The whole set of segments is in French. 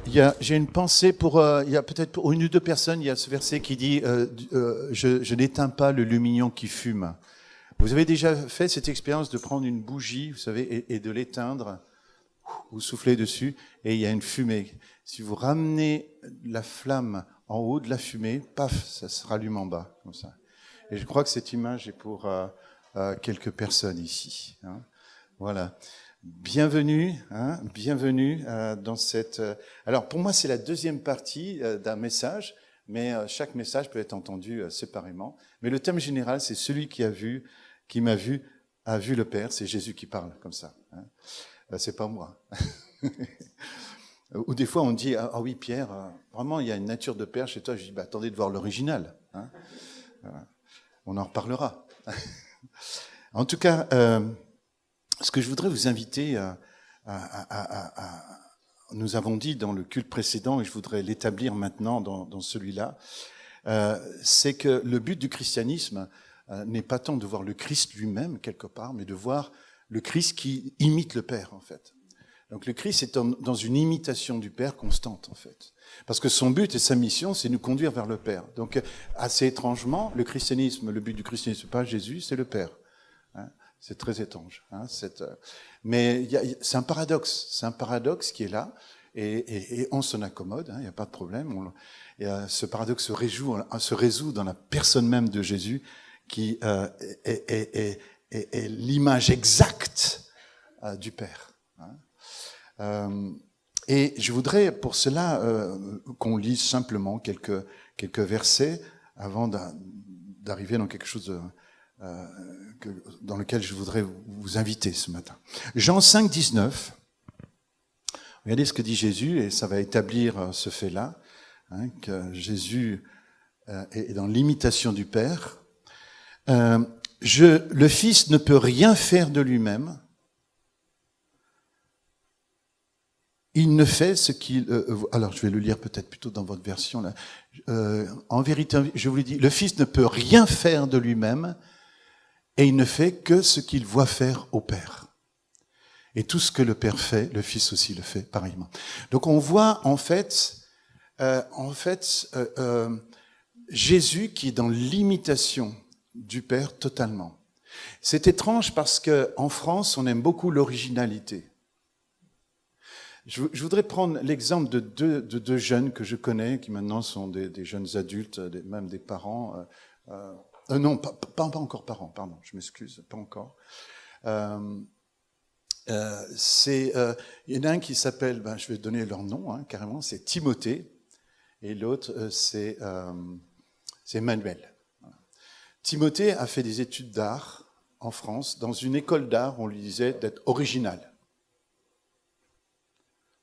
J'ai une pensée pour, il y a peut-être pour une ou deux personnes, il y a ce verset qui dit je n'éteins pas le lumignon qui fume. Vous avez déjà fait cette expérience de prendre une bougie, vous savez, et de l'éteindre, vous soufflez dessus, et il y a une fumée. Si vous ramenez la flamme en haut de la fumée, paf, ça se rallume en bas, comme ça. Et je crois que cette image est pour quelques personnes ici. Hein. Voilà. Bienvenue, bienvenue dans cette... alors pour moi c'est la deuxième partie d'un message, mais chaque message peut être entendu séparément. Mais le thème général c'est celui qui m'a vu, a vu le Père, c'est Jésus qui parle comme ça. Hein. C'est pas moi. Ou des fois on dit ah oui Pierre, vraiment il y a une nature de Père chez toi. Je dis attendez de voir l'original. Hein. Voilà. On en reparlera. En tout cas. Ce que je voudrais vous inviter nous avons dit dans le culte précédent, et je voudrais l'établir maintenant dans celui-là, c'est que le but du christianisme n'est pas tant de voir le Christ lui-même quelque part, mais de voir le Christ qui imite le Père en fait. Donc le Christ est dans une imitation du Père constante en fait. Parce que son but et sa mission, c'est nous conduire vers le Père. Donc assez étrangement, le but du christianisme, c'est pas Jésus, c'est le Père. Hein. C'est très étrange. Hein, mais c'est un paradoxe qui est là, et on s'en accommode, il n'y a pas de problème. Ce paradoxe se résout dans la personne même de Jésus, qui est l'image exacte du Père. Hein. Et je voudrais pour cela qu'on lise simplement quelques versets avant d'arriver dans quelque chose dans lequel je voudrais vous inviter ce matin. Jean 5, 19. Regardez ce que dit Jésus, et ça va établir ce fait-là, hein, que Jésus est dans l'imitation du Père. Le Fils ne peut rien faire de lui-même. Il ne fait ce qu'il... alors, je vais le lire peut-être plutôt dans votre version. Là. En vérité, je vous l'ai dit, le Fils ne peut rien faire de lui-même, et il ne fait que ce qu'il voit faire au Père. Et tout ce que le Père fait, le Fils aussi le fait pareillement. Donc on voit en fait Jésus qui est dans l'imitation du Père totalement. C'est étrange parce qu'en France, on aime beaucoup l'originalité. Je voudrais prendre l'exemple de deux jeunes que je connais, qui maintenant sont des jeunes adultes, même des parents... non, pas encore parents, pardon, je m'excuse, pas encore. Il y en a un qui s'appelle, je vais donner leur nom, carrément, c'est Timothée, et l'autre c'est Emmanuel. Timothée a fait des études d'art en France. Dans une école d'art, on lui disait d'être original.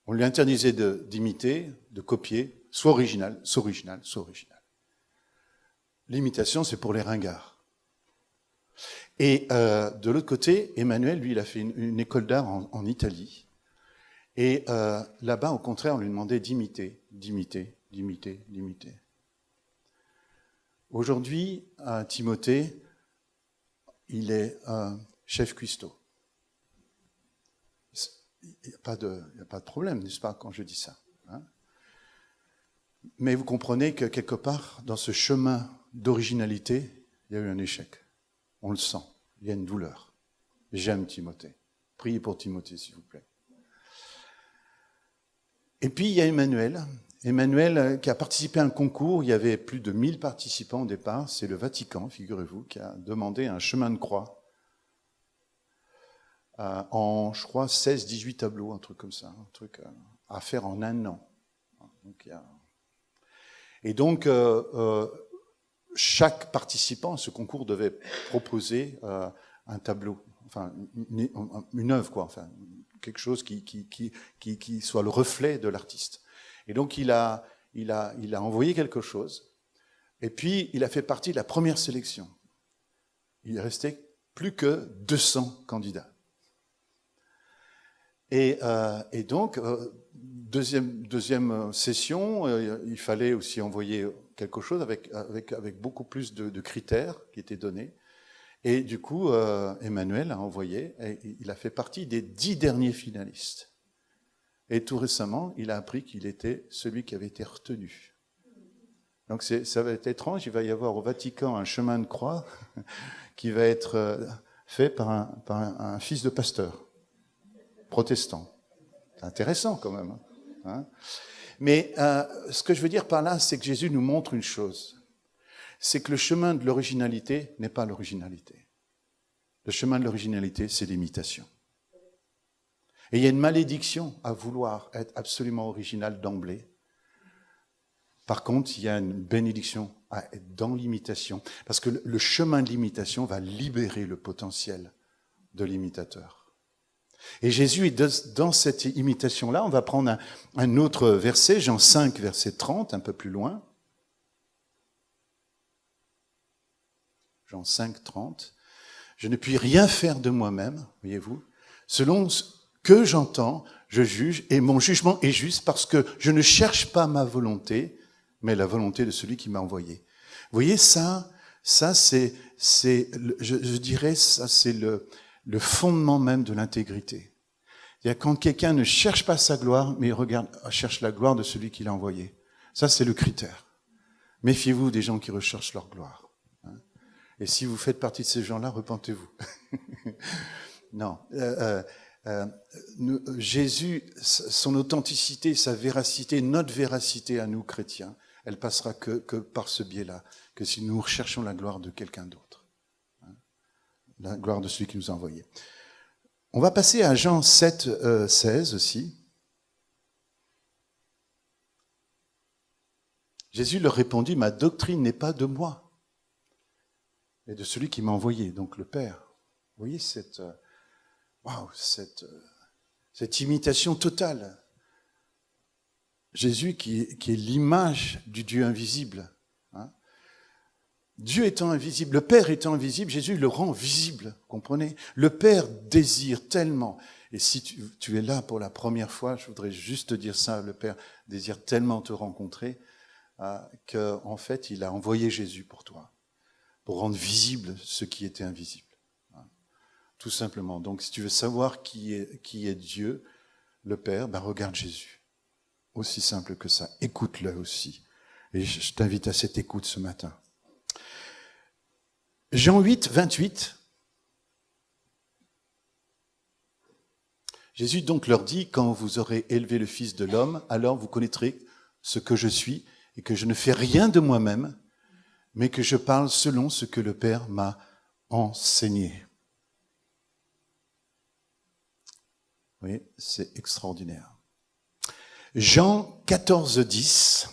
On lui interdisait d'imiter, de copier, soit original, soit original, soit original. L'imitation, c'est pour les ringards. Et de l'autre côté, Emmanuel, lui, il a fait une école d'art en Italie. Et là-bas, au contraire, on lui demandait d'imiter. Aujourd'hui, Timothée, il est chef cuistot. Il n'y a pas de problème, n'est-ce pas, quand je dis ça. Hein? Mais vous comprenez que quelque part, dans ce chemin d'originalité, il y a eu un échec. On le sent. Il y a une douleur. J'aime Timothée. Priez pour Timothée, s'il vous plaît. Et puis, il y a Emmanuel. Emmanuel, qui a participé à un concours. Il y avait plus de 1000 participants au départ. C'est le Vatican, figurez-vous, qui a demandé un chemin de croix en, je crois, 16-18 tableaux, un truc comme ça. Un truc à faire en un an. Et donc, chaque participant à ce concours devait proposer un tableau, enfin une œuvre, quoi, enfin quelque chose qui soit le reflet de l'artiste. Et donc il a envoyé quelque chose, et puis il a fait partie de la première sélection. Il est resté plus que 200 candidats. Et donc deuxième session, il fallait aussi envoyer quelque chose avec beaucoup plus de critères qui étaient donnés. Et du coup, Emmanuel a envoyé, et il a fait partie des 10 derniers finalistes. et tout récemment, il a appris qu'il était celui qui avait été retenu. Donc ça va être étrange, il va y avoir au Vatican un chemin de croix qui va être fait par un fils de pasteur protestant. C'est intéressant quand même. Hein. Mais ce que je veux dire par là, c'est que Jésus nous montre une chose. C'est que le chemin de l'originalité n'est pas l'originalité. Le chemin de l'originalité, c'est l'imitation. Et il y a une malédiction à vouloir être absolument original d'emblée. Par contre, il y a une bénédiction à être dans l'imitation. Parce que le chemin de l'imitation va libérer le potentiel de l'imitateur. Et Jésus est dans cette imitation-là. On va prendre un autre verset, Jean 5, verset 30, un peu plus loin. Jean 5, 30. Je ne puis rien faire de moi-même, voyez-vous. Selon ce que j'entends, je juge, et mon jugement est juste parce que je ne cherche pas ma volonté, mais la volonté de celui qui m'a envoyé. Vous voyez, ça c'est je dirais, ça c'est le fondement même de l'intégrité. C'est-à-dire quand quelqu'un ne cherche pas sa gloire, mais cherche la gloire de celui qui l'a envoyé. Ça, c'est le critère. Méfiez-vous des gens qui recherchent leur gloire. Et si vous faites partie de ces gens-là, repentez-vous. Non. Jésus, son authenticité, sa véracité, notre véracité à nous chrétiens, elle passera que par ce biais-là, que si nous recherchons la gloire de quelqu'un d'autre. La gloire de celui qui nous a envoyés. On va passer à Jean 7, 16 aussi. Jésus leur répondit, ma doctrine n'est pas de moi, mais de celui qui m'a envoyé, donc le Père. Vous voyez cette imitation totale. Jésus qui est l'image du Dieu invisible. Hein. Dieu étant invisible, le Père étant invisible, Jésus le rend visible, comprenez ? Le Père désire tellement, et si tu es là pour la première fois, je voudrais juste te dire ça, le Père désire tellement te rencontrer, qu'en fait, il a envoyé Jésus pour toi, pour rendre visible ce qui était invisible. Tout simplement. Donc, si tu veux savoir qui est Dieu, le Père, regarde Jésus. Aussi simple que ça. Écoute-le aussi. Et je t'invite à cette écoute ce matin. Jean 8, 28. Jésus donc leur dit, quand vous aurez élevé le Fils de l'homme, alors vous connaîtrez ce que je suis et que je ne fais rien de moi-même, mais que je parle selon ce que le Père m'a enseigné. Oui, c'est extraordinaire. Jean 14, 10.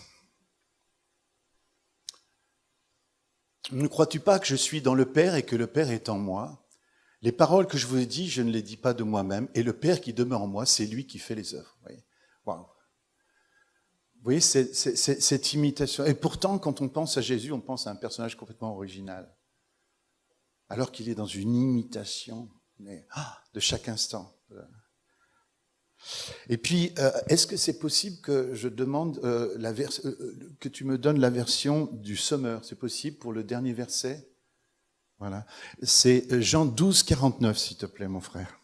Ne crois-tu pas que je suis dans le Père et que le Père est en moi ? Les paroles que je vous ai dites, je ne les dis pas de moi-même, et le Père qui demeure en moi, c'est lui qui fait les œuvres. Vous voyez, wow. Vous voyez cette imitation. Et pourtant, quand on pense à Jésus, on pense à un personnage complètement original. Alors qu'il est dans une imitation de chaque instant. Et puis, est-ce que c'est possible que je demande que tu me donnes la version du Sommer ? C'est possible pour le dernier verset ? Voilà. C'est Jean 12, 49, s'il te plaît, mon frère.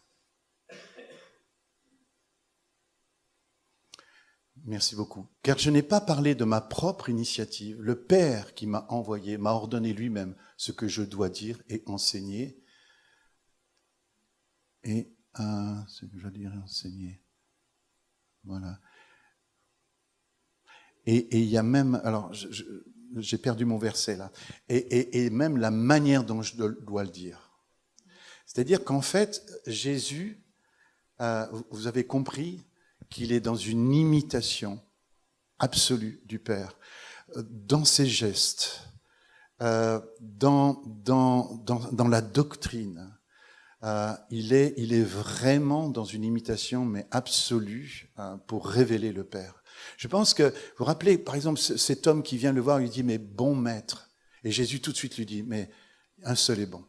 Merci beaucoup. Car je n'ai pas parlé de ma propre initiative. Le Père qui m'a envoyé m'a ordonné lui-même ce que je dois dire et enseigner. Et ce que je dois dire et enseigner. Voilà. Et il y a même, alors j'ai perdu mon verset là, et même la manière dont je dois le dire. C'est-à-dire qu'en fait, Jésus, vous avez compris qu'il est dans une imitation absolue du Père, dans ses gestes, dans la doctrine. Il est vraiment dans une imitation, mais absolue, pour révéler le Père. Je pense que, vous vous rappelez, par exemple, cet homme qui vient le voir, il dit, mais bon maître. Et Jésus tout de suite lui dit, mais un seul est bon.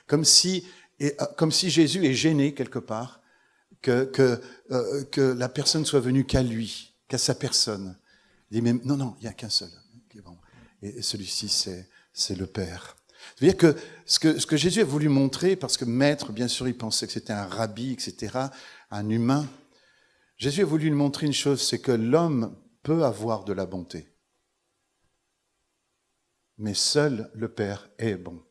Comme si Jésus est gêné quelque part, que la personne soit venue qu'à lui, qu'à sa personne. Il dit, mais non, il n'y a qu'un seul qui est bon. Et celui-ci, c'est le Père. C'est-à-dire que ce que Jésus a voulu montrer, parce que maître, bien sûr, il pensait que c'était un rabbi, etc., un humain, Jésus a voulu nous montrer une chose, c'est que l'homme peut avoir de la bonté. Mais seul le Père est bon.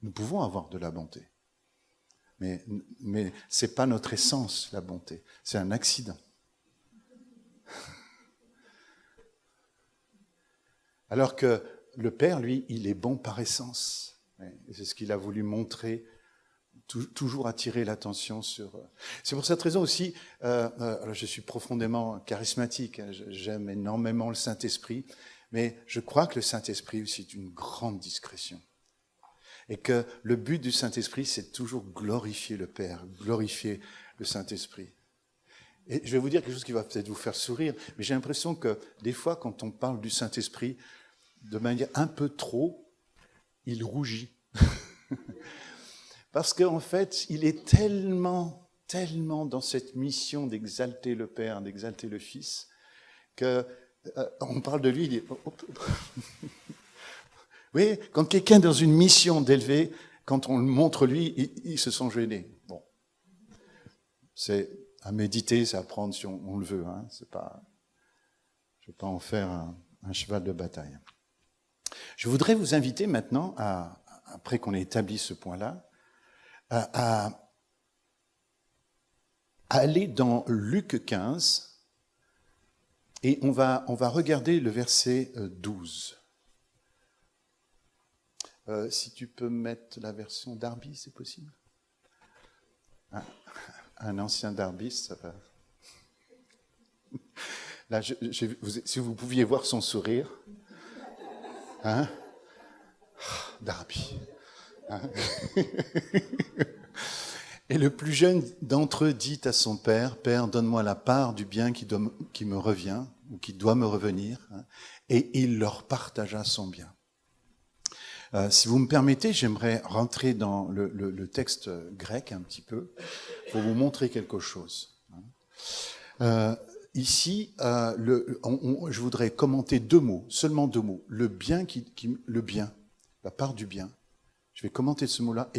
Nous pouvons avoir de la bonté. Mais ce n'est pas notre essence, la bonté. C'est un accident. Alors que le Père, lui, il est bon par essence. Et c'est ce qu'il a voulu montrer, toujours attirer l'attention sur... C'est pour cette raison aussi, alors je suis profondément charismatique, hein, j'aime énormément le Saint-Esprit, mais je crois que le Saint-Esprit aussi est une grande discrétion. Et que le but du Saint-Esprit, c'est toujours glorifier le Père, glorifier le Saint-Esprit. Et je vais vous dire quelque chose qui va peut-être vous faire sourire, mais j'ai l'impression que des fois, quand on parle du Saint-Esprit, de manière un peu trop, il rougit. Parce qu'en fait, il est tellement dans cette mission d'exalter le Père, d'exalter le Fils, qu'on parle de lui, il est... Oui, quand quelqu'un est dans une mission d'élever, quand on le montre lui, ils se sont gênés. Bon, c'est à méditer, c'est à prendre si on le veut. Hein. C'est pas, je ne vais pas en faire un cheval de bataille. Je voudrais vous inviter maintenant, après qu'on ait établi ce point-là, à aller dans Luc 15 et on va regarder le verset 12. Si tu peux mettre la version Darby, c'est possible? Un ancien Darby, ça va. Là, si vous pouviez voir son sourire. Hein? Darby. Hein? Et le plus jeune d'entre eux dit à son père, « Père, donne-moi la part du bien qui me revient, ou qui doit me revenir. Hein. » Et il leur partagea son bien. Si vous me permettez, j'aimerais rentrer dans le texte grec un petit peu pour vous montrer quelque chose. Ici, je voudrais commenter deux mots, seulement deux mots. Le bien, le bien, la part du bien. Je vais commenter ce mot-là.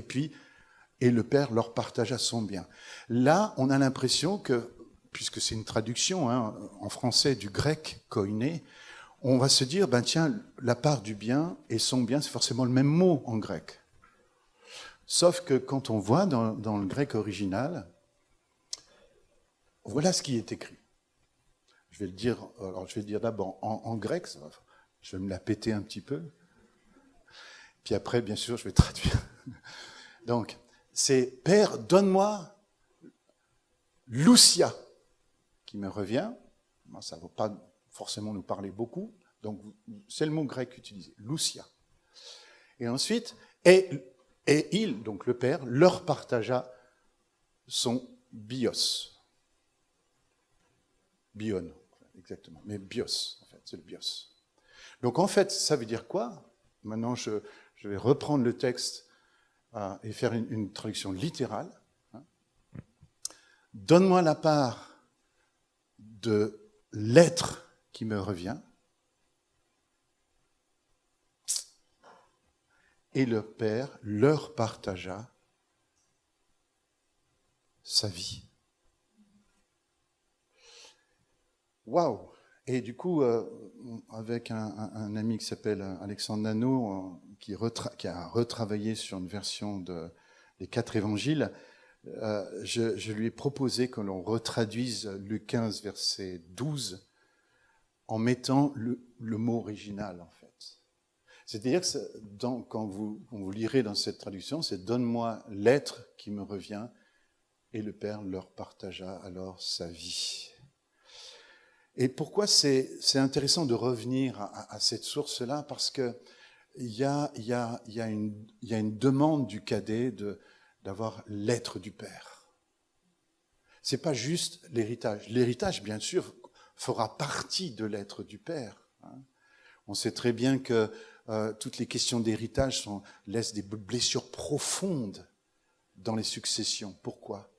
Et le Père leur partagea son bien. Là, on a l'impression que, puisque c'est une traduction en français du grec koiné, on va se dire, tiens, la part du bien et son bien, c'est forcément le même mot en grec. Sauf que quand on voit dans le grec original, voilà ce qui est écrit. Je vais le dire d'abord en grec, je vais me la péter un petit peu. Puis après, bien sûr, je vais traduire. Donc, c'est « Père, donne-moi l'ousia » qui me revient. Ça ne va pas forcément nous parler beaucoup. Donc, c'est le mot grec utilisé, l'ousia. Et ensuite, et il, donc le Père, leur partagea son bios. Bion, exactement. Mais bios, en fait, c'est le bios. Donc, en fait, ça veut dire quoi? Maintenant, je vais reprendre le texte et faire une traduction littérale. Donne-moi la part de l'être qui me revient. Et le Père leur partagea sa vie. Waouh! Et du coup, avec un ami qui s'appelle Alexandre Nano, qui a retravaillé sur une version des 4 évangiles, je lui ai proposé que l'on retraduise Luc 15, verset 12, en mettant le mot original, en fait. C'est-à-dire que quand vous lirez dans cette traduction, c'est « Donne-moi l'être qui me revient » et le Père leur partagea alors sa vie. Et pourquoi c'est intéressant de revenir à cette source-là? Parce qu'il y a une demande du cadet d'avoir l'être du Père. Ce n'est pas juste l'héritage. L'héritage, bien sûr, fera partie de l'être du Père. On sait très bien que toutes les questions d'héritage laissent des blessures profondes dans les successions. Pourquoi?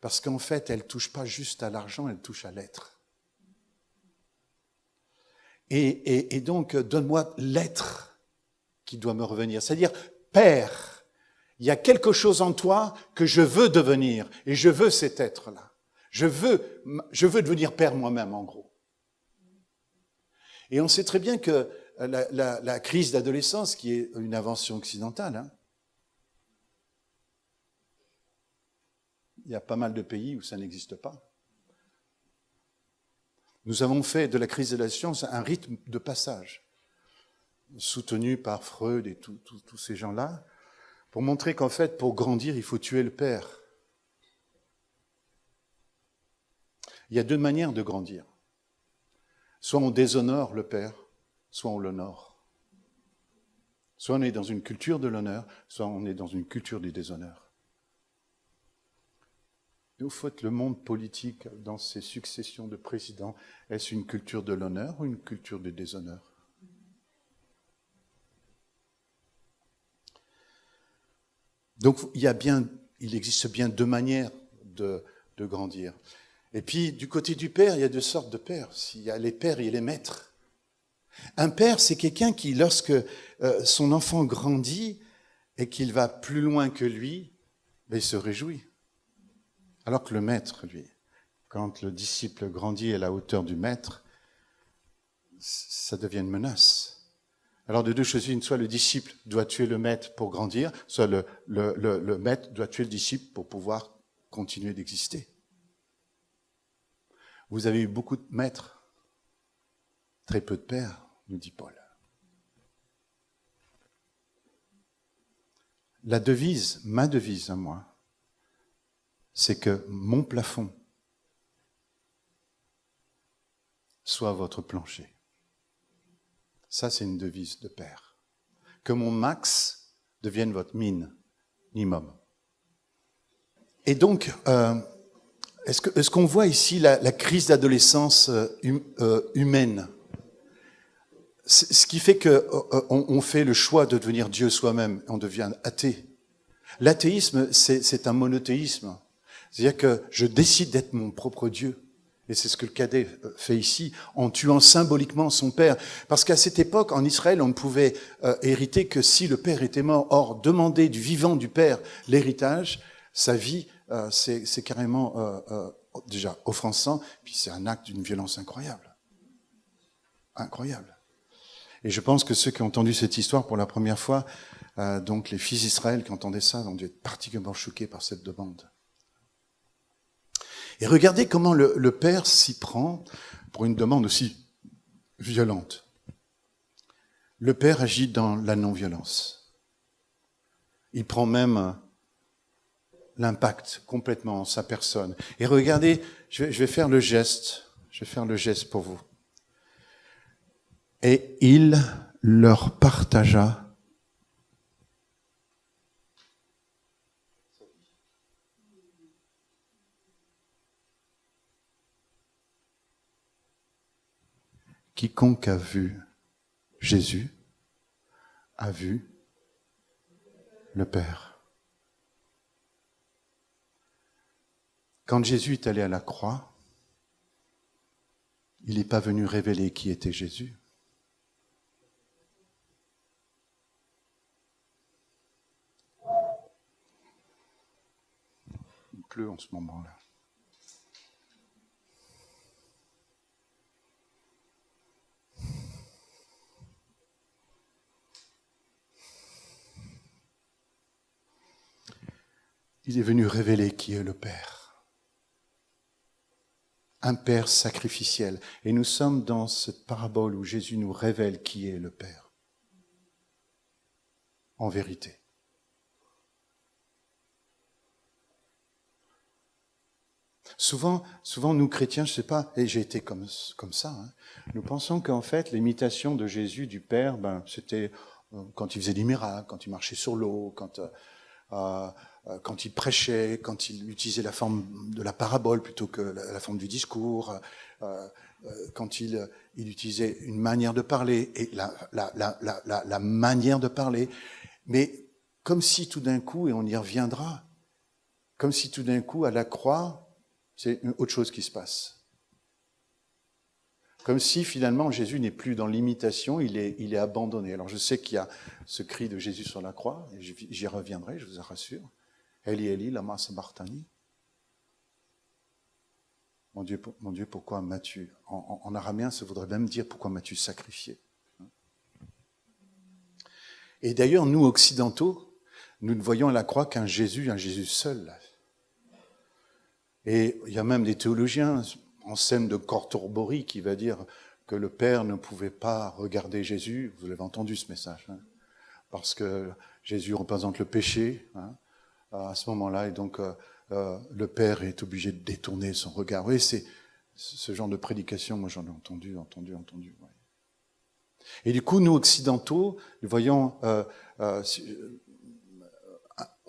Parce qu'en fait, elles ne touchent pas juste à l'argent, elles touchent à l'être. Et donc, donne-moi l'être qui doit me revenir. C'est-à-dire, Père. Il y a quelque chose en toi que je veux devenir, et je veux cet être-là. Je veux devenir père moi-même, en gros. Et on sait très bien que la crise d'adolescence, qui est une invention occidentale, hein, il y a pas mal de pays où ça n'existe pas. Nous avons fait de la crise d'adolescence un rythme de passage, soutenu par Freud et tous ces gens-là, pour montrer qu'en fait, pour grandir, il faut tuer le père. Il y a deux manières de grandir. Soit on déshonore le père, soit on l'honore. Soit on est dans une culture de l'honneur, soit on est dans une culture du déshonneur. Et au fait, le monde politique, dans ses successions de présidents, est-ce une culture de l'honneur ou une culture du déshonneur? Donc il existe bien deux manières de grandir. Et puis, du côté du père, il y a deux sortes de pères. Il y a les pères et les maîtres. Un père, c'est quelqu'un qui, lorsque son enfant grandit et qu'il va plus loin que lui, il se réjouit. Alors que le maître, lui, quand le disciple grandit à la hauteur du maître, ça devient une menace. Alors de deux choses une, soit le disciple doit tuer le maître pour grandir, soit le maître doit tuer le disciple pour pouvoir continuer d'exister. Vous avez eu beaucoup de maîtres, très peu de pères, nous dit Paul. La devise, ma devise à moi, c'est que mon plafond soit votre plancher. Ça, c'est une devise de père. Que mon max devienne votre minimum. Et donc, est-ce qu'on voit ici la crise d'adolescence humaine? Ce qui fait qu'on fait le choix de devenir Dieu soi-même, on devient athée. L'athéisme, c'est un monothéisme. C'est-à-dire que je décide d'être mon propre Dieu. Et c'est ce que le cadet fait ici, en tuant symboliquement son père. Parce qu'à cette époque, en Israël, on ne pouvait hériter que si le père était mort. Or, demander du vivant du père l'héritage, sa vie, c'est carrément déjà offensant, puis c'est un acte d'une violence incroyable. Incroyable. Et je pense que ceux qui ont entendu cette histoire pour la première fois, donc les fils d'Israël qui entendaient ça, ont dû être particulièrement choqués par cette demande. Et regardez comment le père s'y prend pour une demande aussi violente. Le père agit dans la non-violence. Il prend même l'impact complètement en sa personne. Et regardez, je vais faire le geste pour vous. Et il leur partagea quiconque a vu Jésus a vu le Père. Quand Jésus est allé à la croix, il n'est pas venu révéler qui était Jésus. Il pleut en ce moment-là. Il est venu révéler qui est le Père. Un Père sacrificiel. Et nous sommes dans cette parabole où Jésus nous révèle qui est le Père. En vérité. Souvent, nous chrétiens, je ne sais pas, et j'ai été comme ça, hein, nous pensons qu'en fait, l'imitation de Jésus du Père, c'était quand il faisait des miracles, quand il marchait sur l'eau, quand il prêchait, quand il utilisait la forme de la parabole plutôt que la forme du discours, quand il utilisait une manière de parler, et la manière de parler, mais comme si tout d'un coup, et on y reviendra, comme si tout d'un coup, à la croix, c'est une autre chose qui se passe. Comme si finalement Jésus n'est plus dans l'imitation, il est abandonné. Alors je sais qu'il y a ce cri de Jésus sur la croix, et j'y reviendrai, je vous rassure. Eli, Eli, lama sabachthani. Mon Dieu, pourquoi m'as-tu... En araméen, ça voudrait même dire pourquoi m'as-tu sacrifié. Et d'ailleurs, nous, occidentaux, nous ne voyons à la croix qu'un Jésus seul. Et il y a même des théologiens, Anselme de Cortorbori, qui va dire que le Père ne pouvait pas regarder Jésus. Vous l'avez entendu ce message, parce que Jésus représente le péché à ce moment-là, et donc le Père est obligé de détourner son regard. Oui, c'est ce genre de prédication, moi j'en ai entendu. Ouais. Et du coup, nous occidentaux, nous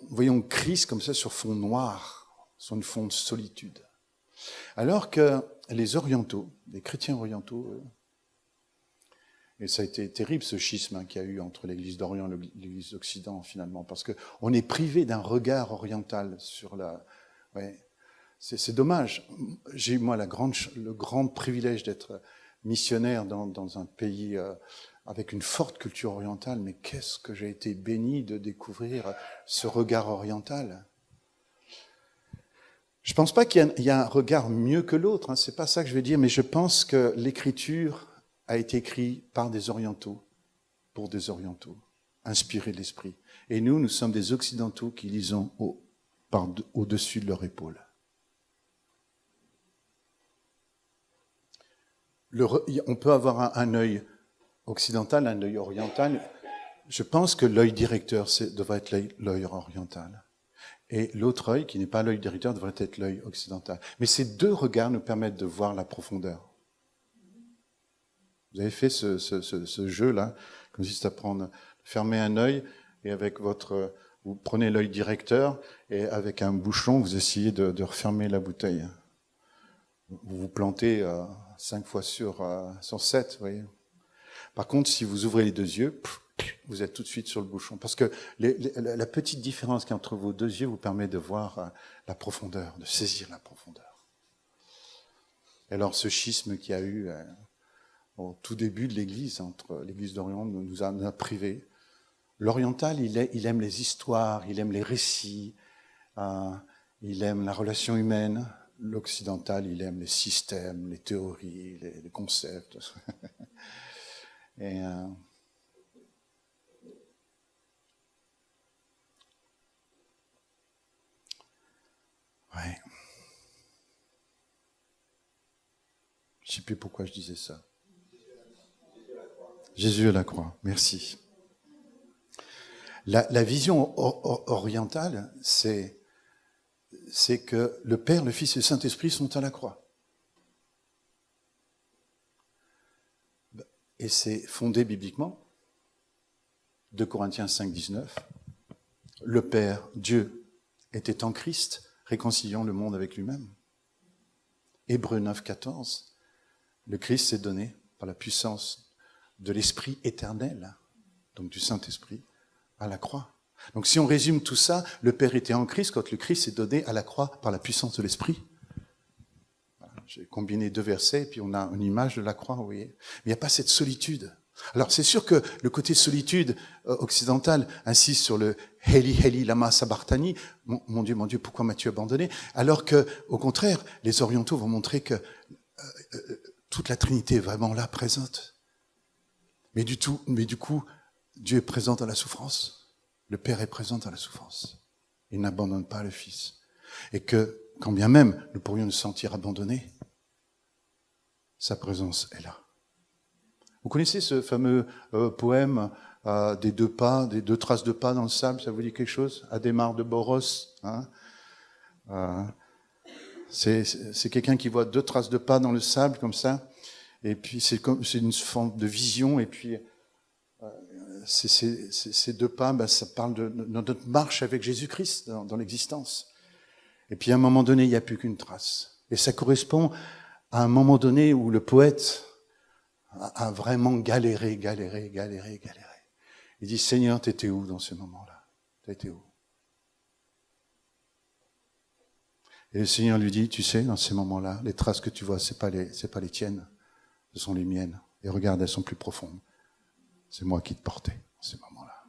voyons Christ comme ça sur fond noir, sur une fond de solitude. Alors que les orientaux, les chrétiens orientaux, et ça a été terrible ce schisme qu'il y a eu entre l'Église d'Orient et l'Église d'Occident finalement, parce qu'on est privé d'un regard oriental sur la... Ouais, c'est dommage. J'ai eu moi le grand privilège d'être missionnaire dans un pays avec une forte culture orientale, mais qu'est-ce que j'ai été béni de découvrir ce regard oriental. Je ne pense pas qu'il y a un regard mieux que l'autre, c'est pas ça que je vais dire, mais je pense que l'Écriture a été écrite par des orientaux, pour des orientaux, inspirés de l'Esprit. Et nous sommes des occidentaux qui lisons au-dessus de leur épaule. On peut avoir un œil occidental, un œil oriental. Je pense que l'œil directeur devrait être l'œil oriental. Et l'autre œil, qui n'est pas l'œil directeur, devrait être l'œil occidental. Mais ces deux regards nous permettent de voir la profondeur. Vous avez fait ce jeu-là, qui consiste à fermer un œil, et vous prenez l'œil directeur, et avec un bouchon, vous essayez de refermer la bouteille. Vous vous plantez 5 fois sur 7, vous voyez. Par contre, si vous ouvrez les deux yeux, vous êtes tout de suite sur le bouchon. Parce que la petite différence qu'il y a entre vos deux yeux vous permet de voir la profondeur, de saisir la profondeur. Et alors, ce schisme qu'il y a eu au tout début de l'Église, entre l'Église d'Orient, nous a privés. L'oriental, il aime les histoires, il aime les récits, il aime la relation humaine. L'occidental, il aime les systèmes, les théories, les concepts. Et ouais. Je ne sais plus pourquoi je disais ça. Jésus à la croix, merci. La vision orientale, c'est que le Père, le Fils et le Saint-Esprit sont à la croix. Et c'est fondé bibliquement. 2 Corinthiens 5, 19. Le Père, Dieu, était en Christ, réconciliant le monde avec lui-même. Hébreux 9, 14. Le Christ s'est donné par la puissance de l'Esprit éternel, donc du Saint-Esprit, à la croix. Donc si on résume tout ça, le Père était en Christ quand le Christ s'est donné à la croix par la puissance de l'Esprit. Voilà, j'ai combiné 2 versets et puis on a une image de la croix, vous voyez. Mais il n'y a pas cette solitude. Alors c'est sûr que le côté solitude occidental insiste sur le « Heli, Heli, lama sabachthani » mon Dieu, pourquoi m'as-tu abandonné ?» Alors que, au contraire, les orientaux vont montrer que toute la Trinité est vraiment là, présente. Mais du coup, Dieu est présent dans la souffrance. Le Père est présent dans la souffrance. Il n'abandonne pas le Fils. Et que, quand bien même nous pourrions nous sentir abandonnés, sa présence est là. Vous connaissez ce fameux poème des 2 pas, des 2 traces de pas dans le sable, ça vous dit quelque chose? Adhémar de Boros. C'est quelqu'un qui voit 2 traces de pas dans le sable comme ça, et puis c'est une forme de vision, et puis ces 2 pas, ça parle de notre marche avec Jésus-Christ dans l'existence. Et puis à un moment donné, il n'y a plus qu'une trace. Et ça correspond à un moment donné où le poète a vraiment galéré. Il dit, Seigneur, t'étais où dans ce moment-là? T'étais où? Et le Seigneur lui dit, tu sais, dans ces moments-là, les traces que tu vois, c'est pas les tiennes, ce sont les miennes. Et regarde, elles sont plus profondes. C'est moi qui te portais à ces moments-là.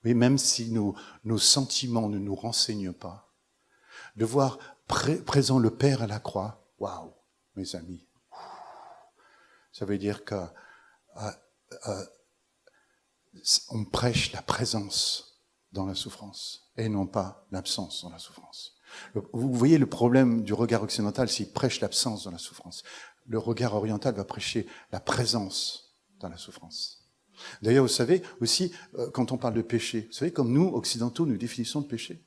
Oui, même si nos sentiments ne nous renseignent pas, de voir présent le Père à la croix, waouh, mes amis, ça veut dire que on prêche la présence dans la souffrance et non pas l'absence dans la souffrance. Vous voyez le problème du regard occidental, s'il prêche l'absence dans la souffrance. Le regard oriental va prêcher la présence dans la souffrance. D'ailleurs, vous savez aussi, quand on parle de péché, vous savez comme nous, occidentaux, nous définissons le péché.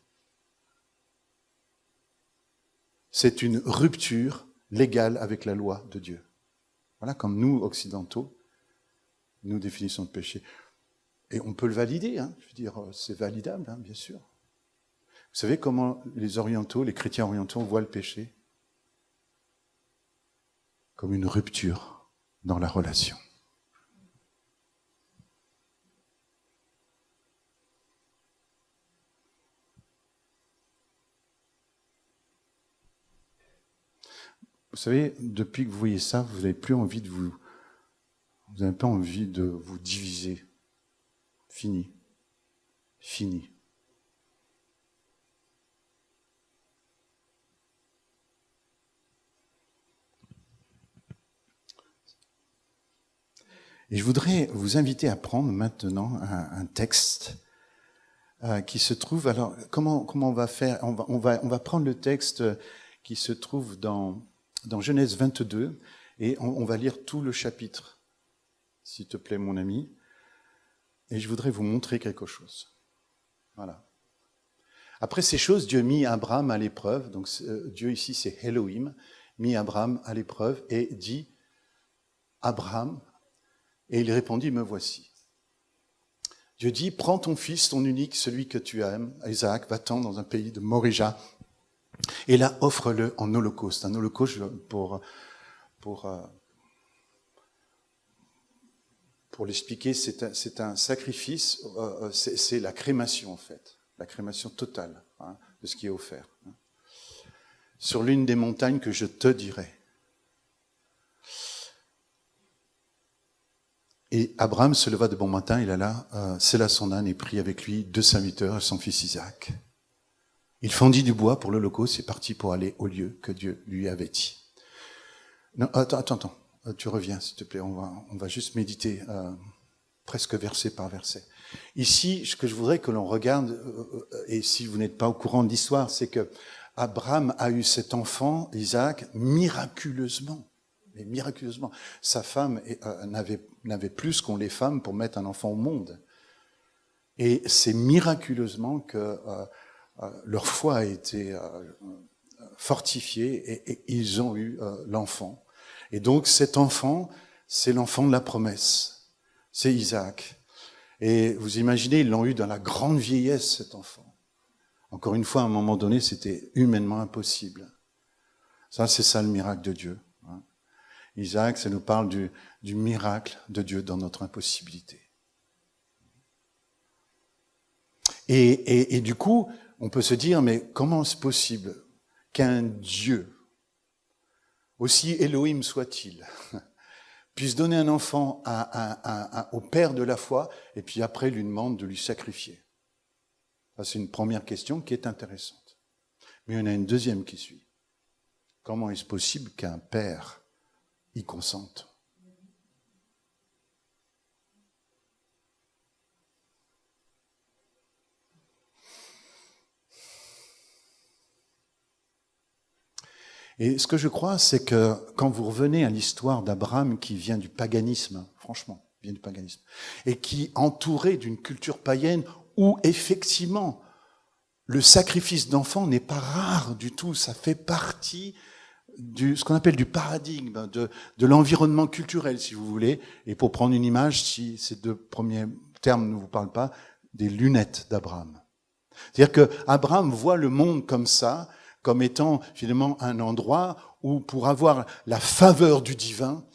C'est une rupture légale avec la loi de Dieu. Voilà, comme nous, occidentaux, nous définissons le péché. Et on peut le valider, hein, je veux dire, c'est validable, hein, bien sûr. Vous savez comment les orientaux, les chrétiens orientaux voient le péché? Comme une rupture dans la relation. Vous savez, depuis que vous voyez ça, vous n'avez plus envie de vous n'avez pas envie de vous diviser. Fini. Fini. Et je voudrais vous inviter à prendre maintenant un texte qui se trouve. Alors, comment on va faire? On va prendre le texte qui se trouve dans Genèse 22 et on va lire tout le chapitre, s'il te plaît, mon ami. Et je voudrais vous montrer quelque chose. Voilà. Après ces choses, Dieu mit Abraham à l'épreuve. Donc Dieu ici, c'est Elohim, mit Abraham à l'épreuve et dit Abraham. Et il répondit, me voici. Dieu dit, prends ton fils, ton unique, celui que tu aimes, Isaac, va-t'en dans un pays de Morija, et là, offre-le en holocauste. Un holocauste pour l'expliquer, c'est un sacrifice, c'est la crémation en fait, la crémation totale de ce qui est offert. Sur l'une des montagnes que je te dirai. Et Abraham se leva de bon matin, il alla, sella son âne et prit avec lui 2 serviteurs et son fils Isaac. Il fendit du bois pour l'holocauste et partit pour aller au lieu que Dieu lui avait dit. Non, attends, tu reviens s'il te plaît, on va juste méditer presque verset par verset. Ici, ce que je voudrais que l'on regarde, et si vous n'êtes pas au courant de l'histoire, c'est que Abraham a eu cet enfant, Isaac, miraculeusement. Mais miraculeusement, sa femme n'avait plus qu'ont les femmes pour mettre un enfant au monde. Et c'est miraculeusement que leur foi a été fortifiée et ils ont eu l'enfant. Et donc cet enfant, c'est l'enfant de la promesse. C'est Isaac. Et vous imaginez, ils l'ont eu dans la grande vieillesse, cet enfant. Encore une fois, à un moment donné, c'était humainement impossible. Ça, c'est ça le miracle de Dieu. Isaac, ça nous parle du miracle de Dieu dans notre impossibilité. Et du coup, on peut se dire, mais comment est-ce possible qu'un Dieu, aussi Elohim soit-il, puisse donner un enfant au père de la foi et puis après lui demande de lui sacrifier? Ça, c'est une première question qui est intéressante. Mais il y en a une deuxième qui suit. Comment est-ce possible qu'un père y consente? Et ce que je crois, c'est que quand vous revenez à l'histoire d'Abraham qui vient du paganisme, franchement, vient du paganisme, et qui est entouré d'une culture païenne où effectivement le sacrifice d'enfants n'est pas rare du tout, ça fait partie ce qu'on appelle du paradigme, de l'environnement culturel, si vous voulez. Et pour prendre une image, si ces 2 premiers termes ne vous parlent pas, des lunettes d'Abraham. C'est-à-dire que Abraham voit le monde comme ça, comme étant finalement un endroit où pour avoir la faveur du divin,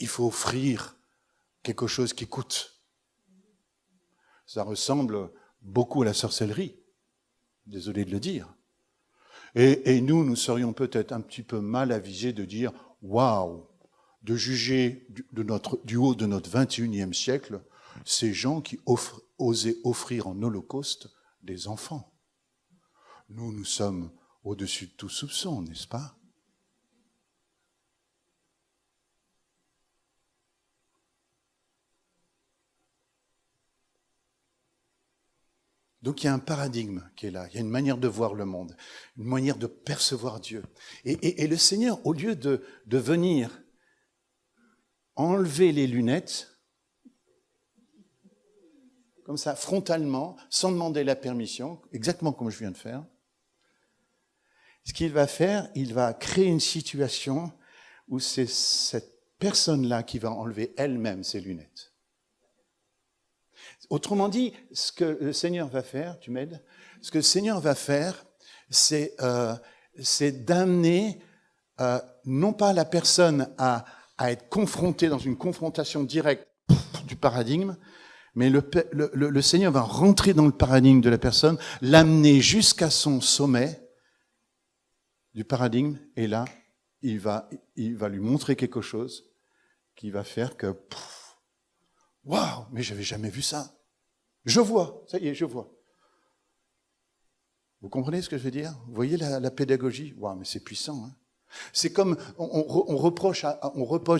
il faut offrir quelque chose qui coûte. Ça ressemble beaucoup à la sorcellerie, désolé de le dire. Et nous serions peut-être un petit peu mal avisés de dire « Waouh !» de juger du haut de notre 21e siècle ces gens qui osaient offrir en holocauste des enfants. Nous sommes au-dessus de tout soupçon, n'est-ce pas? Donc il y a un paradigme qui est là, il y a une manière de voir le monde, une manière de percevoir Dieu. Et le Seigneur, au lieu de venir enlever les lunettes, comme ça, frontalement, sans demander la permission, exactement comme je viens de faire, ce qu'il va faire, il va créer une situation où c'est cette personne-là qui va enlever elle-même ses lunettes. Autrement dit, ce que le Seigneur va faire, tu m'aides? Ce que le Seigneur va faire, c'est d'amener non pas la personne à être confrontée dans une confrontation directe du paradigme, mais le Seigneur va rentrer dans le paradigme de la personne, l'amener jusqu'à son sommet du paradigme, et là, il va lui montrer quelque chose qui va faire que waouh, mais j'avais jamais vu ça. Je vois, ça y est, je vois. Vous comprenez ce que je veux dire? Vous voyez la pédagogie? Waouh, mais c'est puissant. Hein. C'est comme on reproche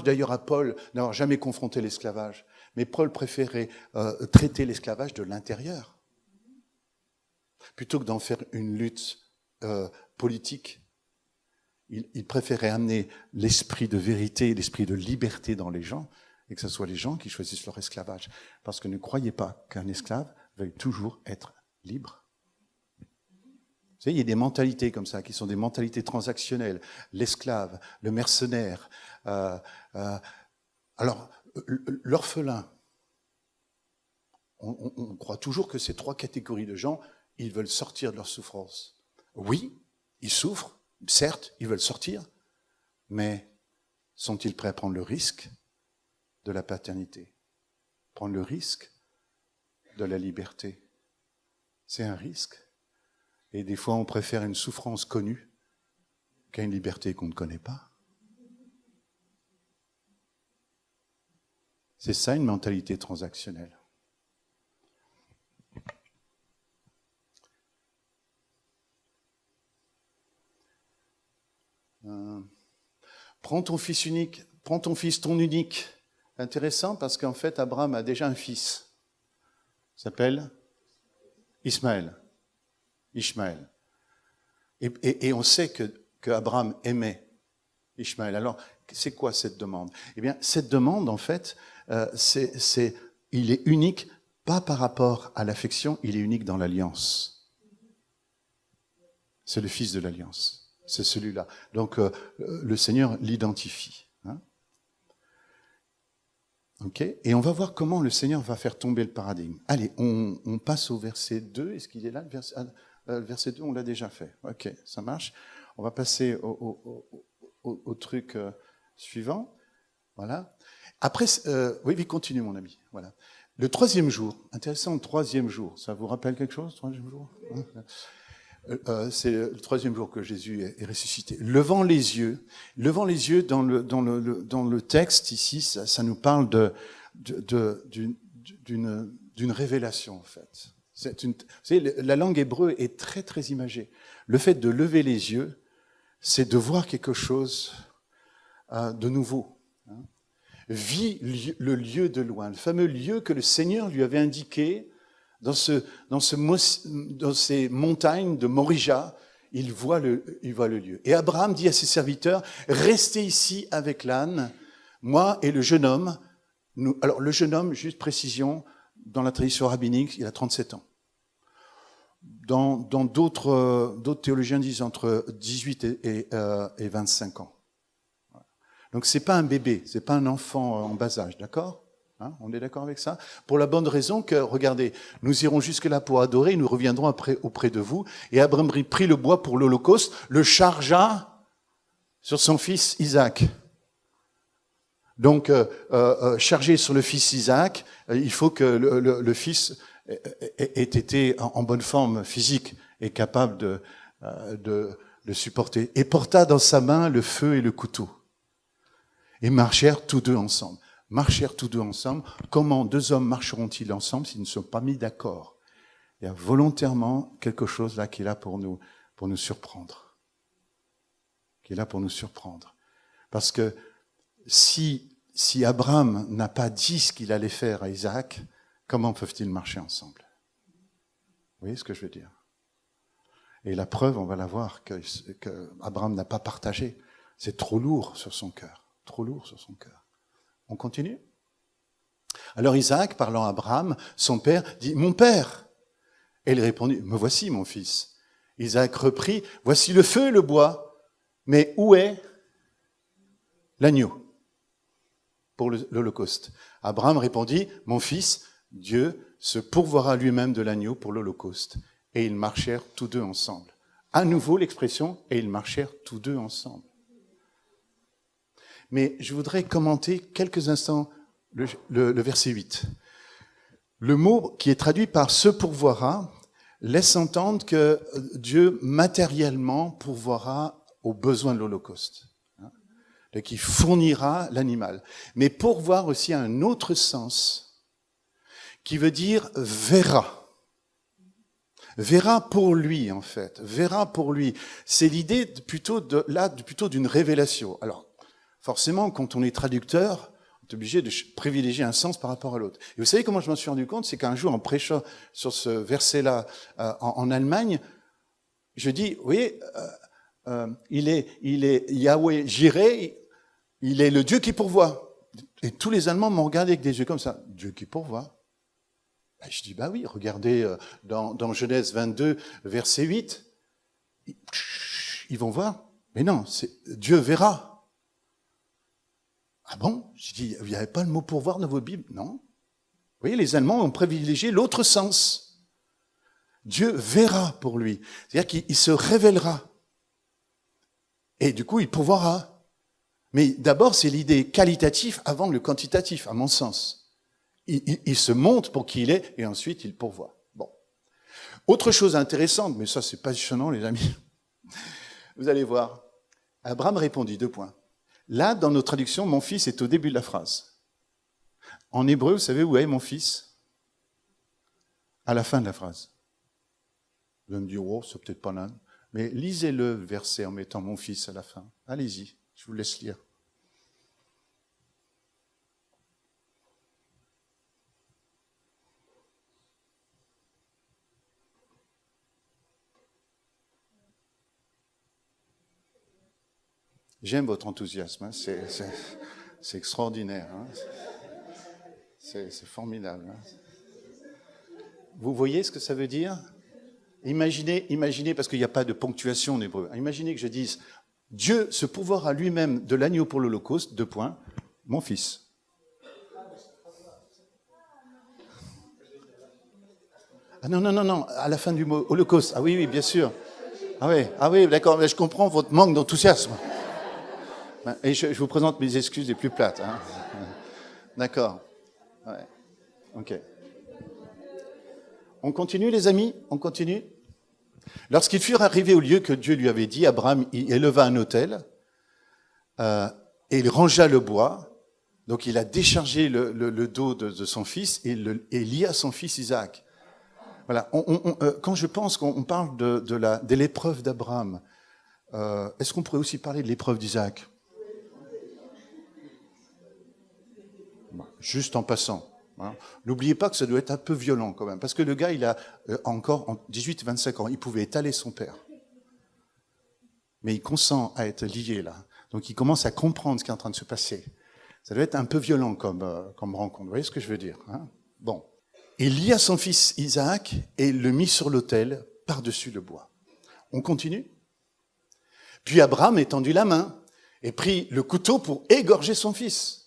d'ailleurs à Paul d'avoir jamais confronté l'esclavage. Mais Paul préférait traiter l'esclavage de l'intérieur plutôt que d'en faire une lutte politique. Il préférait amener l'esprit de vérité, l'esprit de liberté dans les gens, et que ce soit les gens qui choisissent leur esclavage. Parce que ne croyez pas qu'un esclave veuille toujours être libre. Vous savez, il y a des mentalités comme ça, qui sont des mentalités transactionnelles. L'esclave, le mercenaire. Alors, l'orphelin. On croit toujours que ces trois catégories de gens, ils veulent sortir de leur souffrance. Oui, ils souffrent, certes, ils veulent sortir, mais sont-ils prêts à prendre le risque de la paternité, prendre le risque de la liberté? C'est un risque. Et des fois, on préfère une souffrance connue qu'à une liberté qu'on ne connaît pas. C'est ça une mentalité transactionnelle. Prends ton fils unique, prends ton fils, ton unique. Intéressant parce qu'en fait, Abraham a déjà un fils. Il s'appelle Ismaël. Ishmaël. Et on sait que Abraham aimait Ishmaël. Alors, c'est quoi cette demande? Eh bien, cette demande, en fait, il est unique, pas par rapport à l'affection, il est unique dans l'alliance. C'est le fils de l'alliance. C'est celui-là. Donc, le Seigneur l'identifie. Hein? Okay. Et on va voir comment le Seigneur va faire tomber le paradigme. Allez, on passe au verset 2. Est-ce qu'il est là, le verset 2, on l'a déjà fait. Ok, ça marche. On va passer au truc suivant. Voilà. Après, oui, continue, mon ami. Voilà. Le troisième jour, intéressant, le troisième jour. Ça vous rappelle quelque chose, le troisième jour? C'est le troisième jour que Jésus est ressuscité. Levant les yeux dans le texte ici, ça nous parle d'une révélation en fait. Vous savez, la langue hébreu est très très imagée. Le fait de lever les yeux, c'est de voir quelque chose de nouveau. Hein. Vit le lieu de loin, le fameux lieu que le Seigneur lui avait indiqué. Dans ces montagnes de Morija, il voit le lieu. Et Abraham dit à ses serviteurs, restez ici avec l'âne, moi et le jeune homme. Alors le jeune homme, juste précision, dans la tradition rabbinique, il a 37 ans. Dans d'autres théologiens disent entre 18 et 25 ans. Donc c'est pas un bébé, c'est pas un enfant en bas âge, d'accord ? Hein, on est d'accord avec ça? Pour la bonne raison que, regardez, nous irons jusque-là pour adorer, et nous reviendrons après auprès de vous. Et Abraham prit le bois pour l'Holocauste, le chargea sur son fils Isaac. Donc, chargé sur le fils Isaac, il faut que le fils ait été en bonne forme physique et capable de supporter. Et porta dans sa main le feu et le couteau. Et marchèrent tous deux ensemble. Marchèrent tous deux ensemble. Comment deux hommes marcheront-ils ensemble s'ils ne sont pas mis d'accord? Il y a volontairement quelque chose là qui est là pour nous surprendre. Qui est là pour nous surprendre. Parce que si Abraham n'a pas dit ce qu'il allait faire à Isaac, comment peuvent-ils marcher ensemble? Vous voyez ce que je veux dire? Et la preuve, on va la voir, que Abraham n'a pas partagé. C'est trop lourd sur son cœur. Trop lourd sur son cœur. On continue? Alors Isaac, parlant à Abraham, son père, dit « Mon père !» Et il répondit « Me voici, mon fils. » Isaac reprit « Voici le feu et le bois, mais où est l'agneau pour l'Holocauste ?» Abraham répondit « Mon fils, Dieu se pourvoira lui-même de l'agneau pour l'Holocauste. » Et ils marchèrent tous deux ensemble. À nouveau l'expression « et ils marchèrent tous deux ensemble ». Mais je voudrais commenter quelques instants le verset 8. Le mot qui est traduit par « se pourvoira » laisse entendre que Dieu matériellement pourvoira aux besoins de l'Holocauste. Donc il fournira l'animal. Mais pourvoir aussi a un autre sens qui veut dire « verra ». Verra pour lui, en fait. Verra pour lui. C'est l'idée plutôt d'une révélation. Alors, forcément, quand on est traducteur, on est obligé de privilégier un sens par rapport à l'autre. Et vous savez comment je m'en suis rendu compte? C'est qu'un jour, en prêchant sur ce verset-là en Allemagne, je dis, vous voyez, il est Yahweh Jireh, il est le Dieu qui pourvoit. Et tous les Allemands m'ont regardé avec des yeux comme ça. Dieu qui pourvoit. Je dis, bah oui, regardez dans Genèse 22, verset 8, ils vont voir. Mais non, c'est Dieu verra. Ah bon? Je dis, il n'y avait pas le mot pourvoir dans vos Bibles? Non. Vous voyez, les Allemands ont privilégié l'autre sens. Dieu verra pour lui. C'est-à-dire qu'il se révélera. Et du coup, il pourvoira. Mais d'abord, c'est l'idée qualitative avant le quantitatif, à mon sens. Il se montre pour qui il est, et ensuite il pourvoit. Bon. Autre chose intéressante, mais ça c'est passionnant les amis, vous allez voir. Abraham répondit, 2 points. Là, dans nos traductions, mon fils est au début de la phrase. En hébreu, vous savez où est mon fils? À la fin de la phrase. Vous allez me dire, oh, c'est peut-être pas là. Mais lisez le verset en mettant mon fils à la fin. Allez-y, je vous laisse lire. J'aime votre enthousiasme, hein. C'est extraordinaire. Hein. C'est formidable. Hein. Vous voyez ce que ça veut dire? Imaginez, parce qu'il n'y a pas de ponctuation en hébreu. Imaginez que je dise, Dieu se pourvoira lui-même de l'agneau pour l'Holocauste, 2 points, mon fils. Ah non, à la fin du mot Holocauste. Ah oui, bien sûr. Ah oui, d'accord, mais je comprends votre manque d'enthousiasme. Et je vous présente mes excuses les plus plates. Hein. D'accord. Ouais. Ok. On continue, les amis? On continue? Lorsqu'ils furent arrivés au lieu que Dieu lui avait dit, Abraham il éleva un autel et il rangea le bois. Donc il a déchargé le dos de son fils et lia son fils Isaac. Voilà. Quand je pense qu'on parle de l'épreuve d'Abraham, est-ce qu'on pourrait aussi parler de l'épreuve d'Isaac? Juste en passant. Hein. N'oubliez pas que ça doit être un peu violent quand même, parce que le gars, il a encore 18-25 ans, il pouvait étaler son père. Mais il consent à être lié là. Donc il commence à comprendre ce qui est en train de se passer. Ça doit être un peu violent comme rencontre. Vous voyez ce que je veux dire? Hein? Bon. Il lia son fils Isaac et le mit sur l'autel par-dessus le bois. On continue? Puis Abraham étendit la main et prit le couteau pour égorger son fils.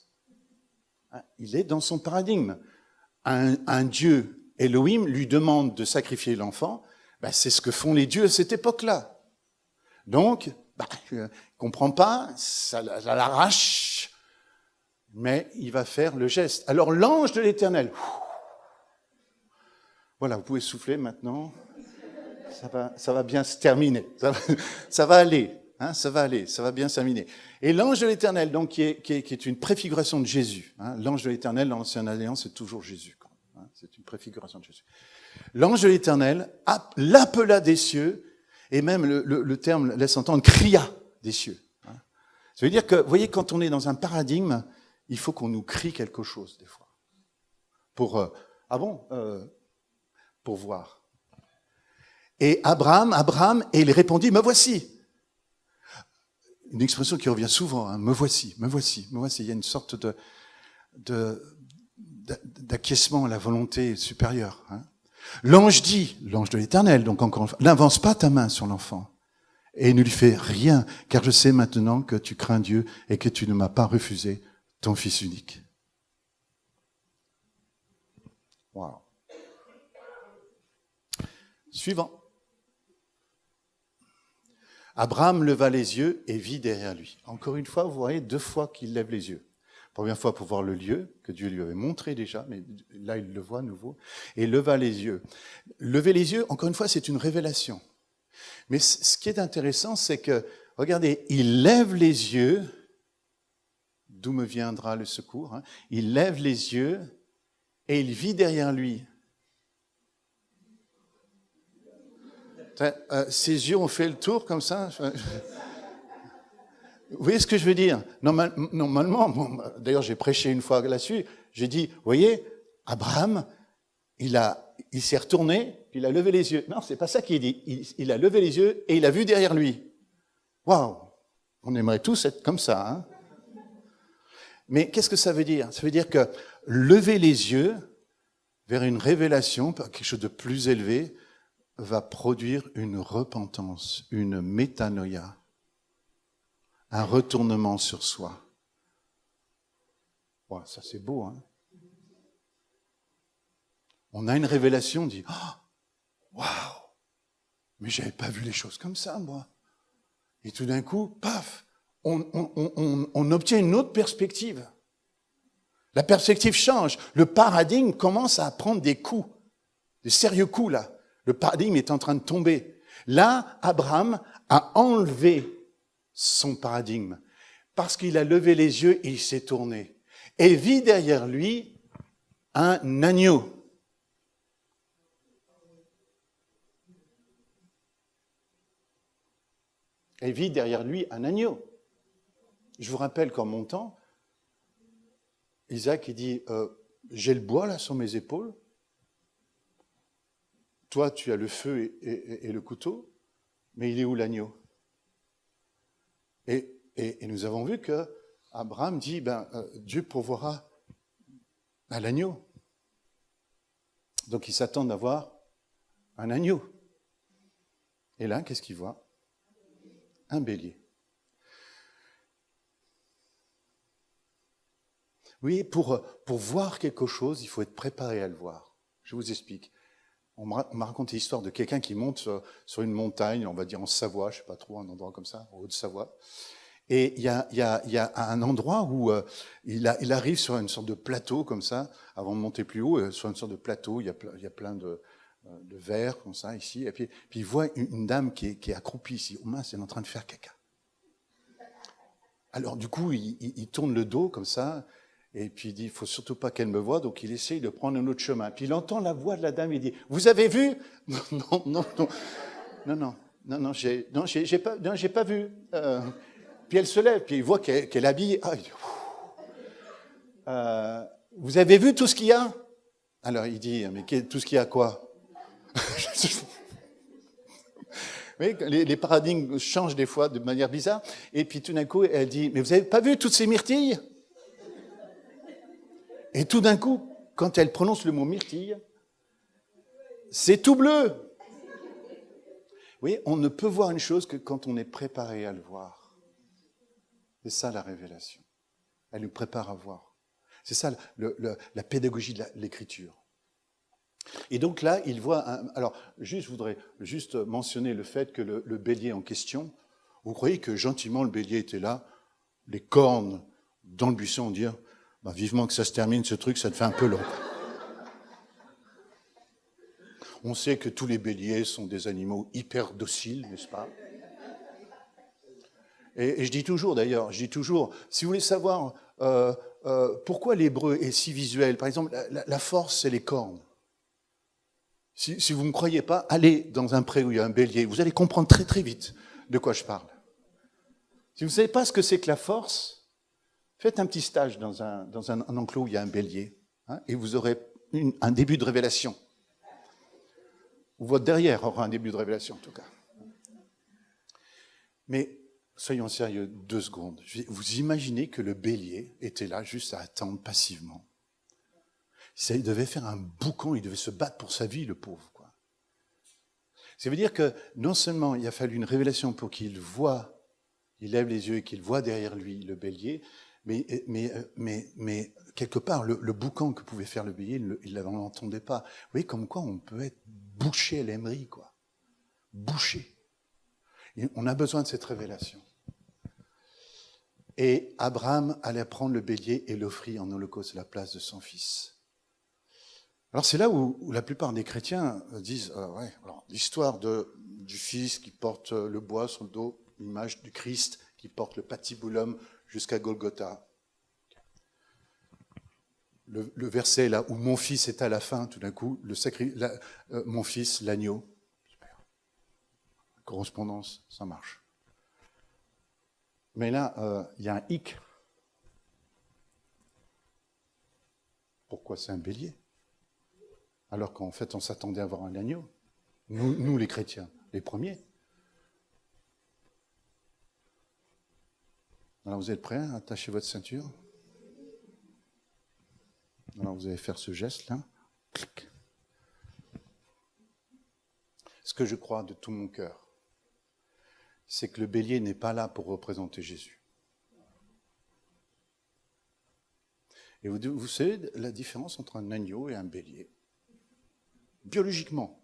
Il est dans son paradigme. Un Dieu, Elohim, lui demande de sacrifier l'enfant. Ben, c'est ce que font les dieux à cette époque-là. Donc, il ne comprend pas, ça l'arrache, mais il va faire le geste. Alors l'ange de l'Éternel, voilà, vous pouvez souffler maintenant. Ça va bien se terminer. Ça va aller. Hein, ça va aller. Ça va bien se terminer. Et l'ange de l'Éternel, donc, qui est une préfiguration de Jésus. Hein, l'ange de l'Éternel, dans l'Ancienne Alliance, c'est toujours Jésus. Hein, c'est une préfiguration de Jésus. L'ange de l'Éternel l'appela des cieux, et même le terme laisse entendre cria des cieux. Hein. Ça veut dire que, vous voyez, quand on est dans un paradigme, il faut qu'on nous crie quelque chose, des fois. Pour voir. Et Abraham, et il répondit, me voici. Une expression qui revient souvent, hein, me voici. Il y a une sorte d'acquiescement à la volonté supérieure. Hein. L'ange de l'Éternel, donc encore une fois, n'avance pas ta main sur l'enfant et ne lui fais rien, car je sais maintenant que tu crains Dieu et que tu ne m'as pas refusé ton fils unique. Wow. Suivant. Abraham leva les yeux et vit derrière lui. Encore une fois, vous voyez 2 fois qu'il lève les yeux. Première fois pour voir le lieu que Dieu lui avait montré déjà, mais là il le voit à nouveau, et leva les yeux. Lever les yeux, encore une fois, c'est une révélation. Mais ce qui est intéressant, c'est que, regardez, il lève les yeux, d'où me viendra le secours, hein, il lève les yeux et il vit derrière lui. Ses yeux ont fait le tour comme ça. Vous voyez ce que je veux dire? Normalement, d'ailleurs j'ai prêché une fois là-dessus, j'ai dit, vous voyez, Abraham, il s'est retourné, puis il a levé les yeux. Non, c'est pas ça qu'il dit. Il a levé les yeux et il a vu derrière lui. Waouh! On aimerait tous être comme ça. Hein? Mais qu'est-ce que ça veut dire? Ça veut dire que lever les yeux vers une révélation, quelque chose de plus élevé, va produire une repentance, une métanoïa, un retournement sur soi. Wow, ça c'est beau, hein? On a une révélation, on dit « Waouh, mais j'avais pas vu les choses comme ça, moi. » Et tout d'un coup, paf, on obtient une autre perspective. La perspective change. Le paradigme commence à prendre des coups, des sérieux coups, là. Le paradigme est en train de tomber. Là, Abraham a enlevé son paradigme parce qu'il a levé les yeux et il s'est tourné. Et vit derrière lui un agneau. Et vit derrière lui un agneau. Je vous rappelle qu'en montant, Isaac il dit j'ai le bois là sur mes épaules. Toi, tu as le feu et le couteau, mais il est où l'agneau? Et nous avons vu que Abraham dit, Dieu pourvoira à l'agneau. Donc il s'attend d'avoir un agneau. Et là, qu'est-ce qu'il voit? Un bélier. Oui, pour voir quelque chose, il faut être préparé à le voir. Je vous explique. On m'a raconté l'histoire de quelqu'un qui monte sur une montagne, on va dire en Savoie, je ne sais pas trop, un endroit comme ça, en Haute-Savoie. Et il y a un endroit où il arrive sur une sorte de plateau comme ça, avant de monter plus haut, sur une sorte de plateau, il y a plein de verres comme ça ici, et puis il voit une dame qui est accroupie ici. Oh mince, elle est en train de faire caca. Alors du coup, il tourne le dos comme ça, et puis il dit, il faut surtout pas qu'elle me voie, donc il essaye de prendre un autre chemin. Puis il entend la voix de la dame, il dit, vous avez vu? Non, j'ai pas vu. Puis elle se lève, puis il voit qu'elle est habillée. Ah, il dit, vous avez vu tout ce qu'il y a? Alors il dit, mais tout ce qu'il y a quoi? Oui, les paradigmes changent des fois de manière bizarre. Et puis tout d'un coup, elle dit, mais vous avez pas vu toutes ces myrtilles? Et tout d'un coup, quand elle prononce le mot myrtille, c'est tout bleu. Oui, on ne peut voir une chose que quand on est préparé à le voir. C'est ça la révélation. Elle nous prépare à voir. C'est ça la pédagogie de l'écriture. Et donc là, il voit... Alors, je voudrais juste mentionner le fait que le bélier en question, vous croyez que gentiment le bélier était là, les cornes dans le buisson, dire vivement que ça se termine ce truc, ça te fait un peu long. On sait que tous les béliers sont des animaux hyper dociles, n'est-ce pas? Et je dis toujours d'ailleurs, si vous voulez savoir pourquoi l'hébreu est si visuel, par exemple, la force, c'est les cornes. Si vous ne me croyez pas, allez dans un pré où il y a un bélier, vous allez comprendre très très vite de quoi je parle. Si vous ne savez pas ce que c'est que la force, faites un petit stage dans un enclos où il y a un bélier, hein, et vous aurez un début de révélation. Ou votre derrière aura un début de révélation en tout cas. Mais soyons sérieux 2 secondes. Vous imaginez que le bélier était là juste à attendre passivement. Il devait faire un boucan, il devait se battre pour sa vie, le pauvre, quoi. Ça veut dire que non seulement il a fallu une révélation pour qu'il voie, il lève les yeux et qu'il voit derrière lui le bélier, mais quelque part, le boucan que pouvait faire le bélier, il ne l'entendait pas. Vous voyez, comme quoi on peut être bouché à l'aimerie, quoi. Bouché. Et on a besoin de cette révélation. Et Abraham allait prendre le bélier et l'offrit en holocauste à la place de son fils. Alors c'est là où la plupart des chrétiens disent, ouais, alors l'histoire du fils qui porte le bois sur le dos, l'image du Christ qui porte le patibulum jusqu'à Golgotha. Le verset là où mon fils est à la fin, tout d'un coup, mon fils, l'agneau. Super. Correspondance, ça marche. Mais là, il y a un hic. Pourquoi c'est un bélier? Alors qu'en fait, on s'attendait à avoir un agneau. Nous, les chrétiens, les premiers. Alors, vous êtes prêts? Attachez votre ceinture. Alors, vous allez faire ce geste-là. Clic. Ce que je crois de tout mon cœur, c'est que le bélier n'est pas là pour représenter Jésus. Et vous savez la différence entre un agneau et un bélier? Biologiquement.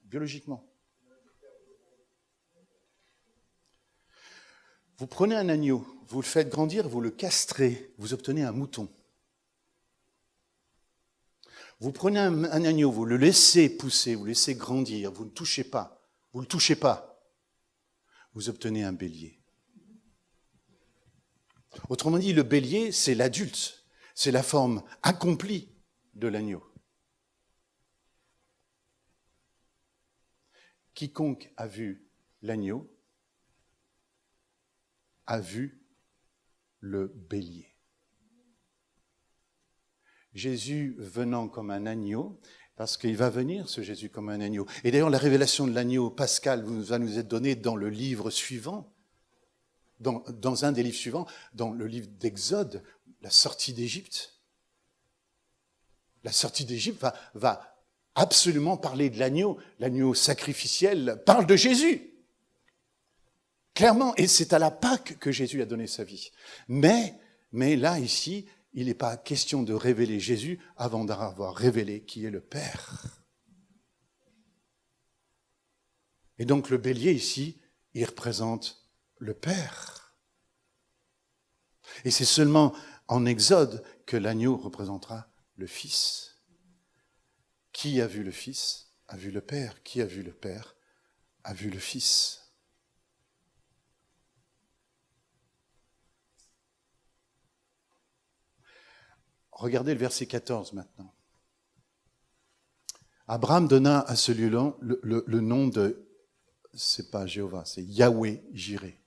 Vous prenez un agneau, vous le faites grandir, vous le castrez, vous obtenez un mouton. Vous prenez un agneau, vous le laissez pousser, vous le laissez grandir, vous ne touchez pas, vous obtenez un bélier. Autrement dit, le bélier, c'est l'adulte, c'est la forme accomplie de l'agneau. Quiconque a vu l'agneau a vu le bélier. Jésus venant comme un agneau, parce qu'il va venir, ce Jésus, comme un agneau. Et d'ailleurs, la révélation de l'agneau pascal va nous être donnée dans le livre suivant, dans un des livres suivants, dans le livre d'Exode, la sortie d'Égypte. La sortie d'Égypte va absolument parler de l'agneau sacrificiel parle de Jésus. Clairement, et c'est à la Pâque que Jésus a donné sa vie. Mais là, ici, il n'est pas question de révéler Jésus avant d'avoir révélé qui est le Père. Et donc le bélier ici, il représente le Père. Et c'est seulement en Exode que l'agneau représentera le Fils. Qui a vu le Fils a vu le Père. Qui a vu le Père a vu le Fils. Regardez le verset 14 maintenant. Abraham donna à ce lieu-là le nom de, c'est pas Jéhovah, c'est Yahweh Jireh.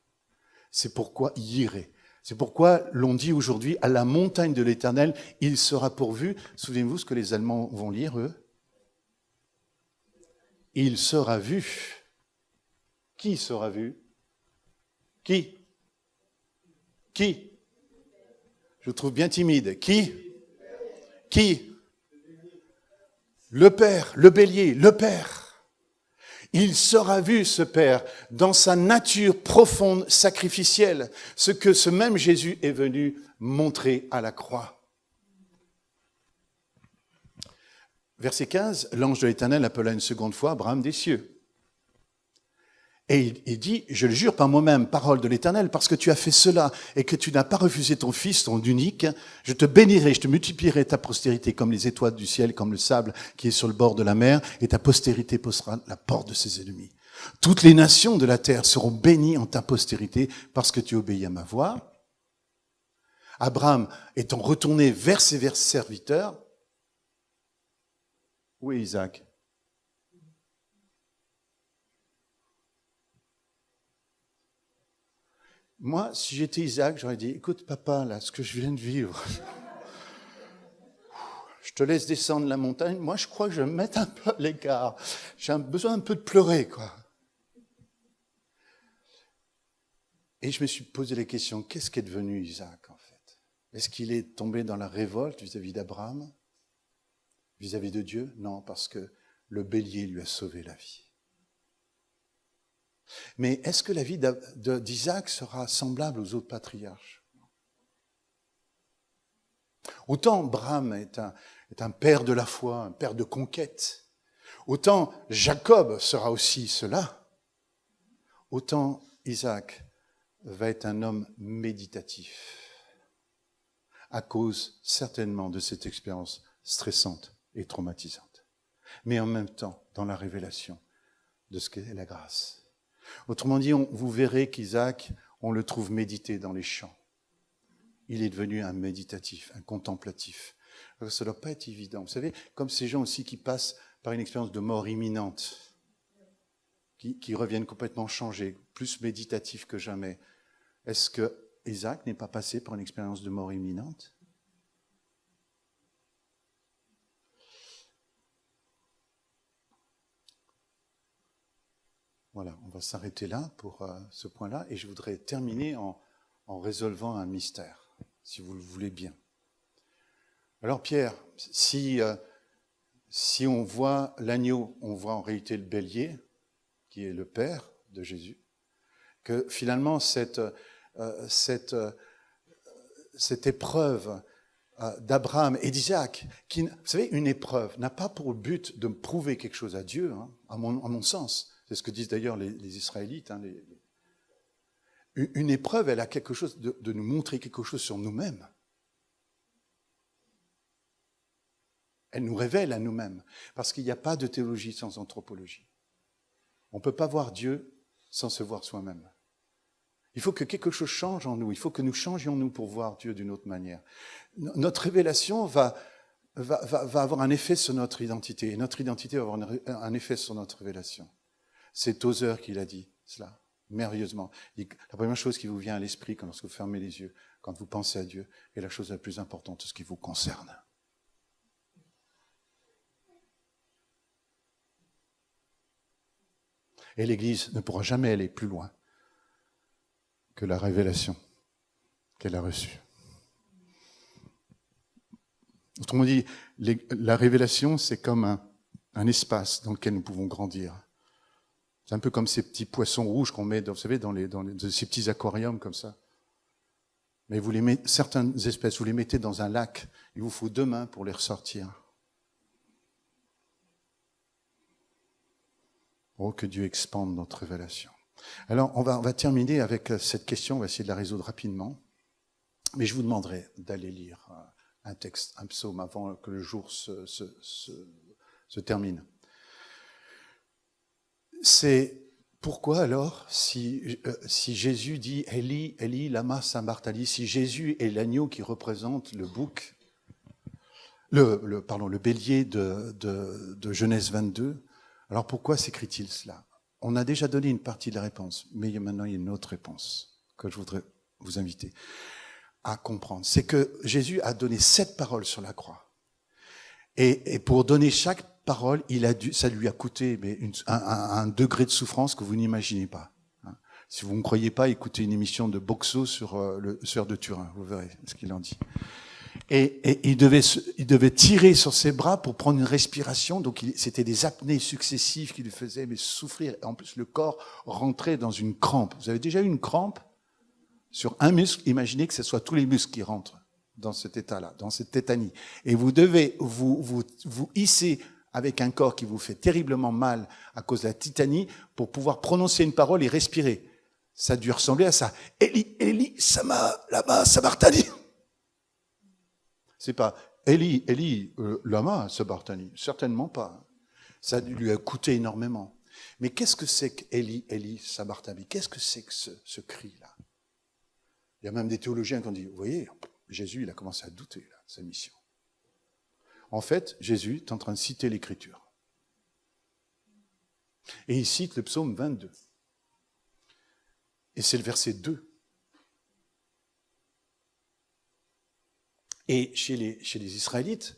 C'est pourquoi Jireh. C'est pourquoi l'on dit aujourd'hui, à la montagne de l'Éternel, il sera pourvu. Souvenez-vous ce que les Allemands vont lire, eux. Il sera vu. Qui sera vu? Qui? Je vous trouve bien timide. Qui? Le Père, le bélier, le Père. Il sera vu, ce Père, dans sa nature profonde, sacrificielle, ce que ce même Jésus est venu montrer à la croix. Verset 15, l'ange de l'Éternel appela une seconde fois Abraham des cieux. Et il dit, je le jure par moi-même, parole de l'Éternel, parce que tu as fait cela et que tu n'as pas refusé ton fils, ton unique, je te bénirai, je te multiplierai ta postérité comme les étoiles du ciel, comme le sable qui est sur le bord de la mer, et ta postérité posera la porte de ses ennemis. Toutes les nations de la terre seront bénies en ta postérité parce que tu obéis à ma voix. Abraham étant retourné vers ses serviteurs, où est Isaac? Moi, si j'étais Isaac, j'aurais dit, écoute papa, là, ce que je viens de vivre, je te laisse descendre la montagne, moi je crois que je vais me mettre un peu à l'écart. J'ai besoin un peu de pleurer, quoi. Et je me suis posé la question, qu'est-ce qu'est devenu Isaac, en fait? Est-ce qu'il est tombé dans la révolte vis-à-vis d'Abraham, vis-à-vis de Dieu? Non, parce que le bélier lui a sauvé la vie. Mais est-ce que la vie d'Isaac sera semblable aux autres patriarches? Autant Abraham est un père de la foi, un père de conquête, autant Jacob sera aussi cela, autant Isaac va être un homme méditatif, à cause certainement de cette expérience stressante et traumatisante, mais en même temps dans la révélation de ce qu'est la grâce. Autrement dit, vous verrez qu'Isaac, on le trouve méditer dans les champs. Il est devenu un méditatif, un contemplatif. Alors, ça ne doit pas être évident. Vous savez, comme ces gens aussi qui passent par une expérience de mort imminente, qui reviennent complètement changés, plus méditatifs que jamais. Est-ce que Isaac n'est pas passé par une expérience de mort imminente? Voilà, on va s'arrêter là pour ce point-là, et je voudrais terminer en résolvant un mystère, si vous le voulez bien. Alors Pierre, si on voit l'agneau, on voit en réalité le bélier, qui est le père de Jésus, que finalement cette épreuve d'Abraham et d'Isaac, vous savez, une épreuve n'a pas pour but de prouver quelque chose à Dieu, hein, à mon sens. C'est ce que disent d'ailleurs les Israélites. Hein, une épreuve, elle a quelque chose de nous montrer quelque chose sur nous-mêmes. Elle nous révèle à nous-mêmes. Parce qu'il n'y a pas de théologie sans anthropologie. On ne peut pas voir Dieu sans se voir soi-même. Il faut que quelque chose change en nous. Il faut que nous changions nous pour voir Dieu d'une autre manière. Notre révélation va avoir un effet sur notre identité. Et notre identité va avoir un effet sur notre révélation. C'est Tozer qui l'a dit, cela, merveilleusement. La première chose qui vous vient à l'esprit lorsque vous fermez les yeux, quand vous pensez à Dieu, est la chose la plus importante, ce qui vous concerne. Et l'Église ne pourra jamais aller plus loin que la révélation qu'elle a reçue. Autrement dit, la révélation, c'est comme un espace dans lequel nous pouvons grandir. C'est un peu comme ces petits poissons rouges qu'on met, vous savez, dans ces petits aquariums comme ça. Mais certaines espèces, vous les mettez dans un lac, il vous faut 2 mains pour les ressortir. Oh, que Dieu expande notre révélation. Alors, on va terminer avec cette question, on va essayer de la résoudre rapidement. Mais je vous demanderai d'aller lire un texte, un psaume, avant que le jour se termine. C'est pourquoi alors, si Jésus dit « Eli, Eli, lama sabachthani », si Jésus est l'agneau qui représente le bouc, le bélier de Genèse 22, alors pourquoi s'écrit-il cela? On a déjà donné une partie de la réponse, mais maintenant il y a une autre réponse que je voudrais vous inviter à comprendre. C'est que Jésus a donné 7 paroles sur la croix. Et pour donner chaque parole, ça lui a coûté un degré de souffrance que vous n'imaginez pas. Si vous ne me croyez pas, écoutez une émission de Boxo sur le Sœur de Turin, vous verrez ce qu'il en dit. Et il devait tirer sur ses bras pour prendre une respiration, donc c'était des apnées successives qui lui faisaient souffrir. En plus, le corps rentrait dans une crampe. Vous avez déjà eu une crampe sur un muscle? Imaginez que ce soit tous les muscles qui rentrent dans cet état-là, dans cette tétanie. Et vous devez vous hisser avec un corps qui vous fait terriblement mal à cause de la titanie pour pouvoir prononcer une parole et respirer. Ça a dû ressembler à ça. Eli, Eli, lama sabachthani. C'est pas Eli, Eli, lama sabachthani. Certainement pas. Ça lui a coûté énormément. Mais qu'est-ce que c'est que Eli, Eli, sabachthani? Qu'est-ce que c'est que ce cri-là? Il y a même des théologiens qui ont dit, vous voyez, Jésus, il a commencé à douter là, de sa mission. En fait, Jésus est en train de citer l'Écriture. Et il cite le psaume 22. Et c'est le verset 2. Et chez les Israélites,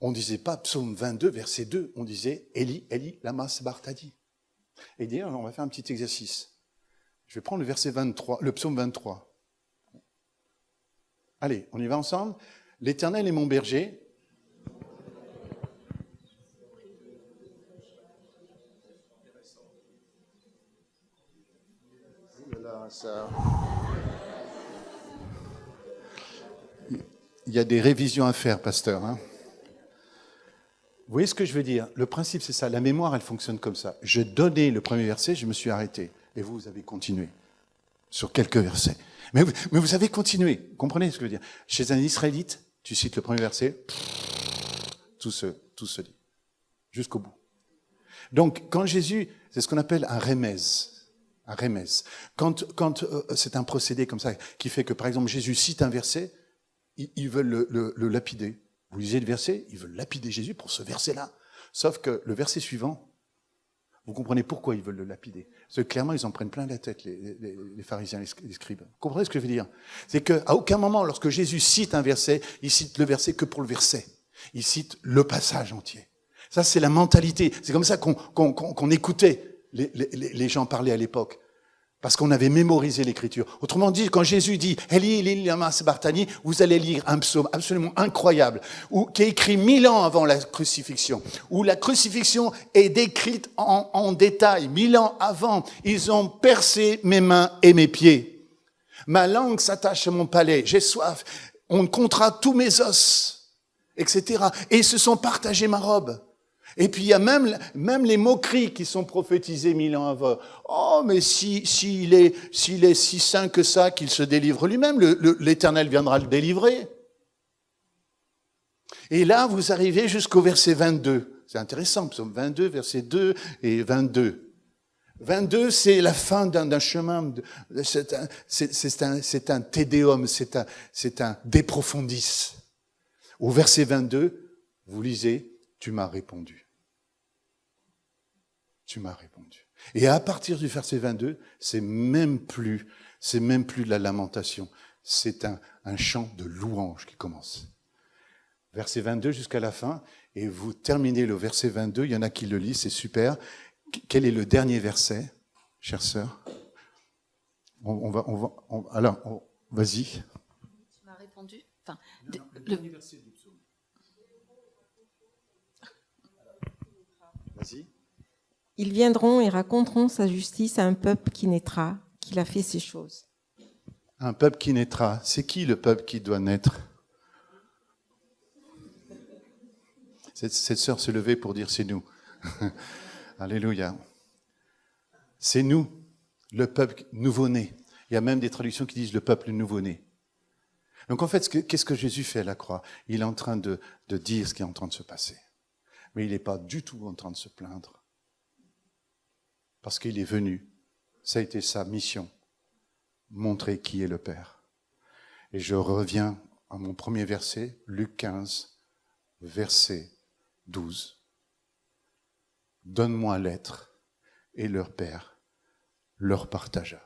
on ne disait pas psaume 22, verset 2, on disait Eli, Eli, lama sabachthani. Et d'ailleurs, on va faire un petit exercice. Je vais prendre le verset 23, le psaume 23. Allez, on y va ensemble. L'Éternel est mon berger. Il y a des révisions à faire, pasteur. Hein. Vous voyez ce que je veux dire? Le principe, c'est ça. La mémoire, elle fonctionne comme ça. Je donnais le premier verset, je me suis arrêté. Et vous avez continué sur quelques versets. Mais vous avez continué. Comprenez ce que je veux dire? Chez un Israélite, tu cites le premier verset, tout se dit. Jusqu'au bout. Donc, quand Jésus, c'est ce qu'on appelle un remez. Un remez. Quand c'est un procédé comme ça, qui fait que, par exemple, Jésus cite un verset, ils veulent le lapider. Vous lisez le verset, ils veulent lapider Jésus pour ce verset-là. Sauf que le verset suivant, vous comprenez pourquoi ils veulent le lapider. Parce que clairement, ils en prennent plein la tête, les pharisiens, les scribes. Vous comprenez ce que je veux dire? C'est qu'à aucun moment, lorsque Jésus cite un verset, il cite le verset que pour le verset. Il cite le passage entier. Ça, c'est la mentalité. C'est comme ça qu'on écoutait les gens parler à l'époque. Parce qu'on avait mémorisé l'Écriture. Autrement dit, quand Jésus dit « Eli, Eli, lama sabachthani », vous allez lire un psaume absolument incroyable, qui est écrit 1000 ans avant la crucifixion, où la crucifixion est décrite en détail. 1000 ans avant, ils ont percé mes mains et mes pieds. Ma langue s'attache à mon palais, j'ai soif, on comptera tous mes os, etc. Et ils se sont partagés ma robe. Et puis il y a même les moqueries qui sont prophétisées 1000 ans avant. Oh, mais s'il est si saint que ça, qu'il se délivre lui-même, l'Éternel viendra le délivrer. Et là, vous arrivez jusqu'au verset 22. C'est intéressant, psaume 22, verset 2 et 22. 22, c'est la fin d'un chemin, c'est un tédéum, c'est un de profundis. Au verset 22, vous lisez, tu m'as répondu. Tu m'as répondu. Et à partir du verset 22, c'est même plus de la lamentation. C'est un chant de louange qui commence. Verset 22 jusqu'à la fin, et vous terminez le verset 22, il y en a qui le lisent, c'est super. Quel est le dernier verset, chère sœur? Alors, vas-y. Tu m'as répondu. Enfin, le dernier verset du psaume. Vas-y. Ils viendront et raconteront sa justice à un peuple qui naîtra, qu'il a fait ces choses. Un peuple qui naîtra. C'est qui le peuple qui doit naître? Cette sœur se levait pour dire c'est nous. Alléluia. C'est nous, le peuple nouveau-né. Il y a même des traductions qui disent le peuple nouveau-né. Donc en fait, qu'est-ce que Jésus fait à la croix? Il est en train de dire ce qui est en train de se passer. Mais il n'est pas du tout en train de se plaindre. Parce qu'il est venu. Ça a été sa mission. Montrer qui est le Père. Et je reviens à mon premier verset, Luc 15, verset 12. Donne-moi l'être, et leur Père leur partagea.